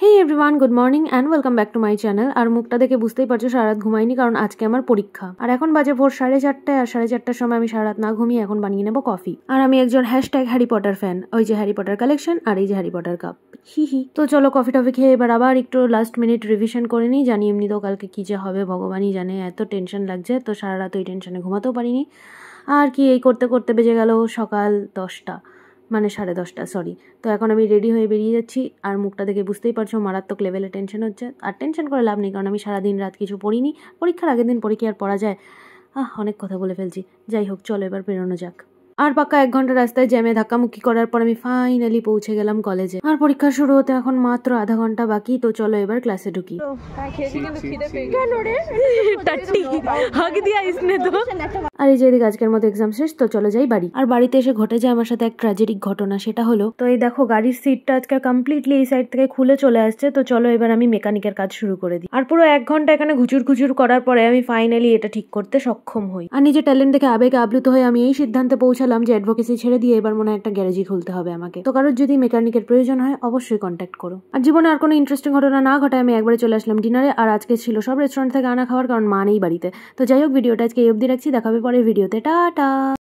Hey everyone, good morning and welcome back to my channel. আর মুখটা দেখে বুঝতেই পারছো সারা রাত ঘুমাইনি, কারণ আজকে আমার পরীক্ষা। আর এখন বাজে ভোর 4:30, আর 4:30টার সময় আমি সারা রাত না ঘুমিয়ে এখন বানিয়ে নেবো কফি। আর আমি একজন হ্যারি পটার ফ্যান। ওই যে হ্যারি পটার কালেকশন আর এই যে হ্যারি পটার কাপ। হি। তো চলো কফি টফি খেয়ে এবার আবার একটু লাস্ট মিনিট রিভিশন করে নিই। জানি এমনি তো কালকে কি যে হবে ভগবানই জানে, এত টেনশন লাগছে। তো সারা রাত ওই টেনশনে ঘুমাতেও পারিনি। আর কি এই করতে করতে বেজে গেল সকাল 10টা, মানে 10:30, সরি। তো এখন আমি রেডি হয়ে বেরিয়ে যাচ্ছি। আর মুখটা দেখে বুঝতেই পারছো মারাত্মক লেভেলে টেনশন হচ্ছে। আর টেনশন করে লাভ নেই, কারণ আমি সারাদিন রাত কিছু পড়িনি। পরীক্ষার আগের দিন পড়ে কি আর পড়া যায়? অনেক কথা বলে ফেলছি। যাই হোক, চলো এবার বেরোনো যাক। আর পাক্কা 1 ঘন্টা রাস্তায় জ্যামে ধাক্কামুক্কি করার পর আমি ফাইনালি পৌঁছে গেলাম কলেজে। আর পরীক্ষা শুরু হতে এখন মাত্র আধা ঘন্টা বাকি। তো চলো এবার ক্লাসে ঢুকি। আর এই যে এদিকে আজকের মতো এক্সাম শেষ, তো চলে যাই বাড়ি। আর বাড়িতে এসে ঘটে যায় আমার সাথে এক ট্র্যাজেডিক ঘটনা। সেটা হলো, তো এই দেখো গাড়ির সিটটা আজকে কমপ্লিটলি এই সাইড থেকে খুলে চলে আসছে। তো চলো এবার আমি মেকানিকের কাজ শুরু করে দিই। আর পুরো 1 ঘন্টা এখানে ঘুচুর করার পরে আমি ফাইনালি এটা ঠিক করতে সক্ষম হই। আর নিজের ট্যালেন্ট দেখে আবেগে আপ্লুত হয়ে আমি এই সিদ্ধান্তে পৌঁছালাম যে অ্যাডভোকেসি ছেড়ে দিয়ে এবার মনে হয় একটা গ্যারেজই খুলতে হবে আমাকে। তো কারোর যদি মেকানিকের প্রয়োজন হয় অবশ্যই কন্ট্যাক্ট করো। আর জীবনে আর কোনো ইন্টারেস্টিং ঘটনা না ঘটায় আমি একবারে চলে আসলাম ডিনারে। আর আজকে ছিল সব রেস্টুরেন্ট থেকে আনা খাওয়ার, কারণ মা নেই বাড়িতে। তো যাই হোক, ভিডিওটা আজকে এই অবধি রাখছি। দেখা হবে পরের ভিডিওতে। টাটা।